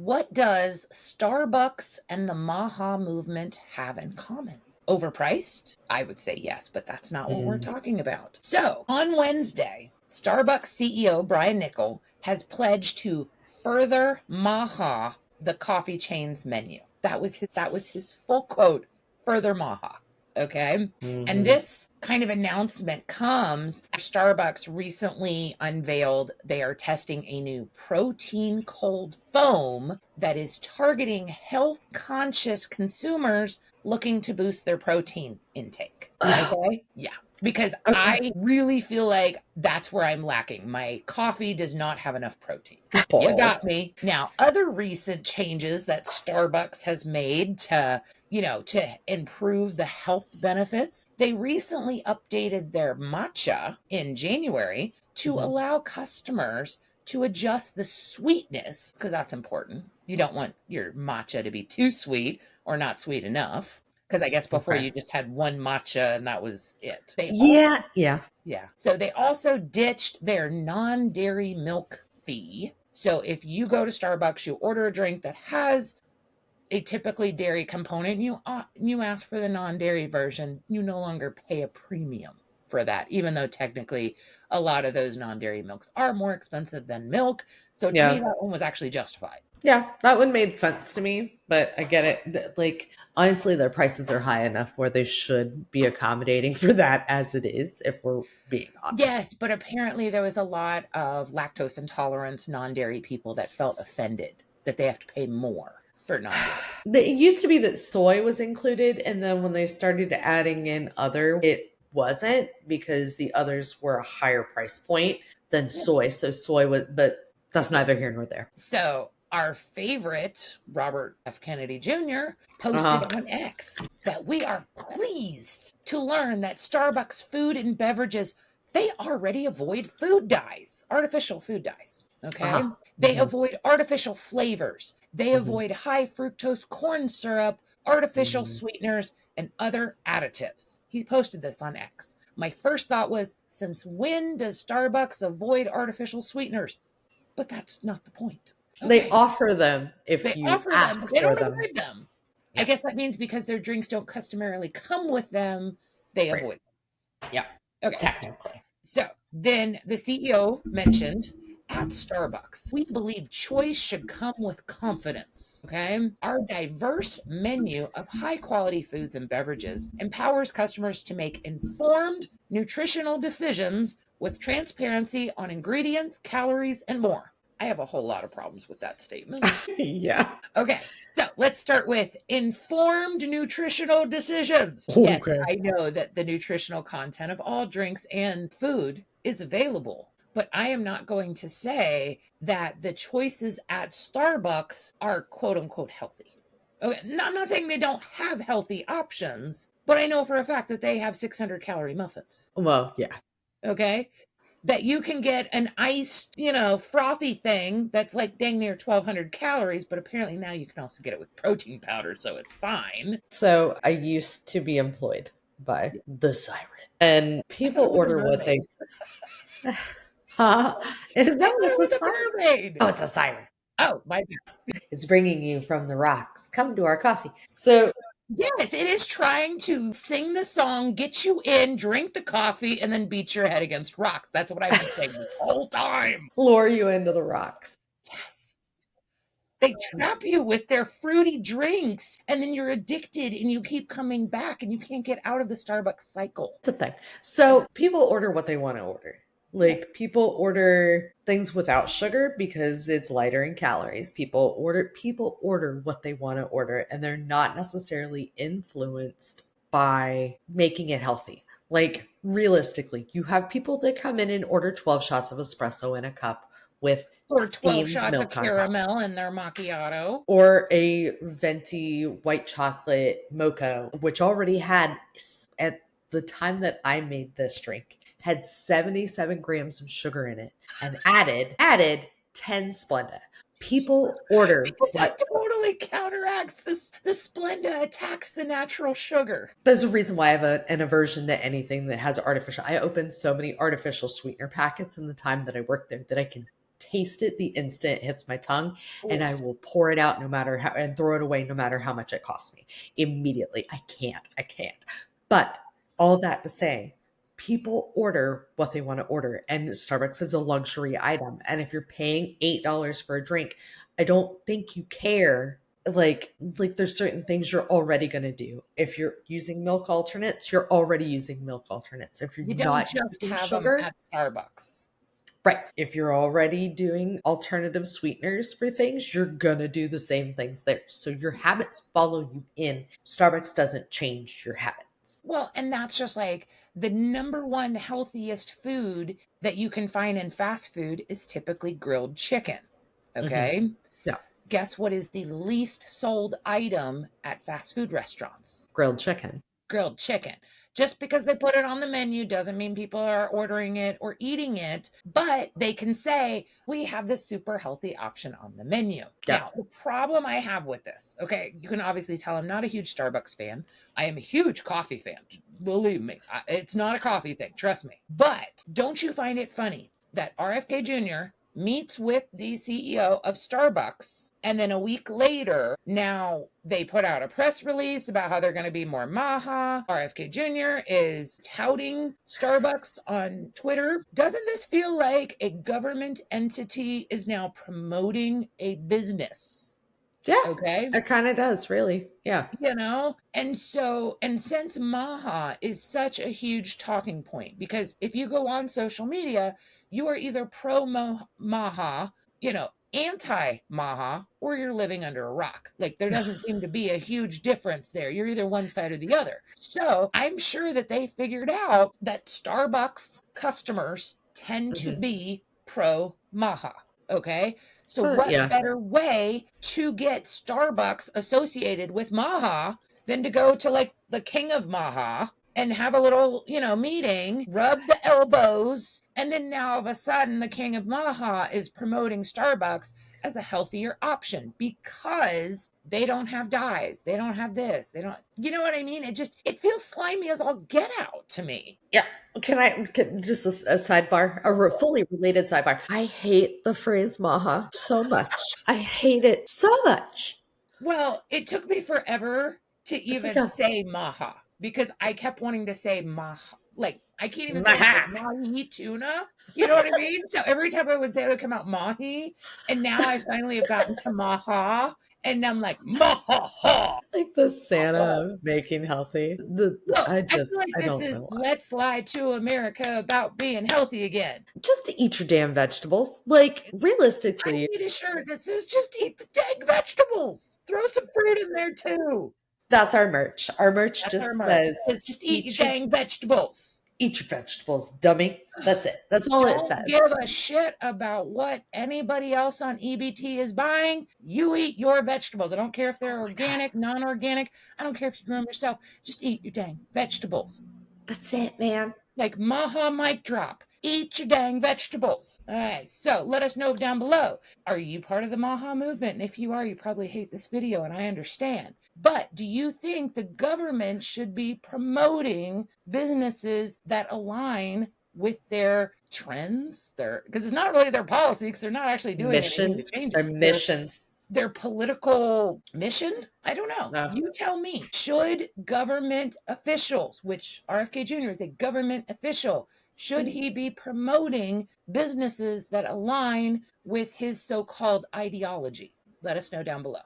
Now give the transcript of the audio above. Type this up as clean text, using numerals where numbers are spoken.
What does Starbucks and the MAHA movement have in common? Overpriced? I would say yes, but that's not what we're talking about. So on Wednesday, Starbucks CEO Brian Niccol has pledged to further MAHA the coffee chain's menu. That was his full quote, further MAHA. Okay. And this kind of announcement comes after Starbucks recently unveiled they are testing a new protein cold foam that is targeting health conscious consumers looking to boost their protein intake. Okay. Yeah. Because I really feel like that's where I'm lacking. My coffee does not have enough protein. You got me. Now, other recent changes that Starbucks has made to improve the health benefits. They recently updated their matcha in January to allow customers to adjust the sweetness, because that's important. You don't want your matcha to be too sweet or not sweet enough. Because I guess before you just had one matcha and that was it. Yeah. So they also ditched their non-dairy milk fee. So if you go to Starbucks, you order a drink that has a typically dairy component, you ask for the non-dairy version, you no longer pay a premium for that, even though technically a lot of those non-dairy milks are more expensive than milk. So to me, that one was actually justified. Yeah, that one made sense to me, but I get it. Like, honestly, their prices are high enough where they should be accommodating for that as it is, if we're being honest. Yes, but apparently there was a lot of lactose intolerance non-dairy people that felt offended that they have to pay more for non-dairy. It used to be that soy was included, and then when they started adding in other, it wasn't, because the others were a higher price point than soy. So soy was, but that's neither here nor there. So our favorite, Robert F. Kennedy Jr., posted on X that we are pleased to learn that Starbucks food and beverages, they already avoid food dyes, artificial food dyes. Okay. They avoid artificial flavors. They avoid high fructose corn syrup, artificial sweeteners, and other additives. He posted this on X. My first thought was, since when does Starbucks avoid artificial sweeteners? But that's not the point. Okay. They offer them if you ask them. They don't for them. avoid them. Yeah. I guess that means because their drinks don't customarily come with them, they avoid them. Yeah. Okay. Technically. So then the CEO mentioned, at Starbucks, we believe choice should come with confidence. Okay. Our diverse menu of high quality foods and beverages empowers customers to make informed nutritional decisions with transparency on ingredients, calories, and more. I have a whole lot of problems with that statement. Yeah. Okay, so let's start with informed nutritional decisions. Okay. Yes, I know that the nutritional content of all drinks and food is available, but I am not going to say that the choices at Starbucks are quote unquote healthy. Okay, I'm not saying they don't have healthy options, but I know for a fact that they have 600 calorie muffins. Well, yeah. Okay. That you can get an iced, frothy thing that's like dang near 1,200 calories, but apparently now you can also get it with protein powder, so it's fine. So I used to be employed by the Siren, and people order what they... No, it's a mermaid. Oh, it's a siren. Oh, my bad. It's bringing you from the rocks. Come to our coffee. So yes, it is trying to sing the song, get you in, drink the coffee, and then beat your head against rocks. That's what I've been saying this whole time. Lure you into the rocks. Yes. They trap you with their fruity drinks, and then you're addicted, and you keep coming back, and you can't get out of the Starbucks cycle. It's a thing. So people order what they want to order. Like, people order things without sugar because it's lighter in calories. People order what they want to order, and they're not necessarily influenced by making it healthy. Like, realistically, you have people that come in and order 12 shots of espresso in a cup with or 12 shots of caramel in their macchiato, or a venti white chocolate mocha, which already had, at the time that I made this drink, had 77 grams of sugar in it, and added 10 Splenda. People order because that totally counteracts this. The Splenda attacks the natural sugar. There's a reason why I have an aversion to anything that has artificial. I opened so many artificial sweetener packets in the time that I worked there that I can taste it the instant it hits my tongue, and I will pour it out no matter how, and throw it away no matter how much it costs me immediately. I can't. But all that to say, people order what they want to order, and Starbucks is a luxury item. And if you're paying $8 for a drink, I don't think you care. Like there's certain things you're already going to do. If you're using milk alternates, you're already using milk alternates. If you're You don't not just using have them sugar, at Starbucks. right. If you're already doing alternative sweeteners for things, you're going to do the same things there. So your habits follow you in. Starbucks doesn't change your habits. Well, and that's just like the number one healthiest food that you can find in fast food is typically grilled chicken. Okay. Yeah. Guess what is the least sold item at fast food restaurants? Grilled chicken. Grilled chicken. Just because they put it on the menu doesn't mean people are ordering it or eating it, but they can say, we have this super healthy option on the menu. Yeah. Now, the problem I have with this, okay, you can obviously tell I'm not a huge Starbucks fan. I am a huge coffee fan. Believe me, it's not a coffee thing. Trust me. But don't you find it funny that RFK Jr. meets with the CEO of Starbucks, and then a week later, now they put out a press release about how they're going to be more MAHA. RFK Jr. is touting Starbucks on Twitter. Doesn't this feel like a government entity is now promoting a business? Yeah. Okay. It kind of does, really. Yeah. And since MAHA is such a huge talking point, because if you go on social media, you are either pro MAHA, anti MAHA, or you're living under a rock. Like there doesn't seem to be a huge difference there. You're either one side or the other. So I'm sure that they figured out that Starbucks customers tend to be pro MAHA. Okay. So what Yeah. better way to get Starbucks associated with MAHA than to go to like the king of MAHA and have a little, meeting, rub the elbows, and then now all of a sudden the king of MAHA is promoting Starbucks as a healthier option because they don't have dyes. They don't have this. They don't, you know what I mean? It feels slimy as all get out to me. Yeah. Just a sidebar, a fully related sidebar. I hate the phrase MAHA so much. I hate it so much. Well, it took me forever to even say MAHA because I kept wanting to say MAHA. Like, I can't even say like mahi tuna. You know what I mean? So every time I would say it would come out mahi. And now I finally have gotten to MAHA. And I'm like, MAHA. Like the Santa of making healthy. I feel like this is let's lie to America about being healthy again. Just to eat your damn vegetables. Like, realistically. I need a shirt that says just eat the dang vegetables. Throw some fruit in there too. That's our merch. Our merch says just eat your dang vegetables. Eat your vegetables, dummy. That's it. That's all it says. Don't give a shit about what anybody else on EBT is buying. You eat your vegetables. I don't care if they're organic, non-organic. I don't care if you grow them yourself. Just eat your dang vegetables. That's it, man. Like MAHA mic drop. Eat your dang vegetables. All right, so let us know down below. Are you part of the MAHA movement? And if you are, you probably hate this video, and I understand. But do you think the government should be promoting businesses that align with their trends? Because it's not really their policy, because they're not actually doing anything to change it. Their missions. Their political mission? I don't know. No. You tell me. Should government officials, which RFK Jr. is a government official, should he be promoting businesses that align with his so-called ideology? Let us know down below.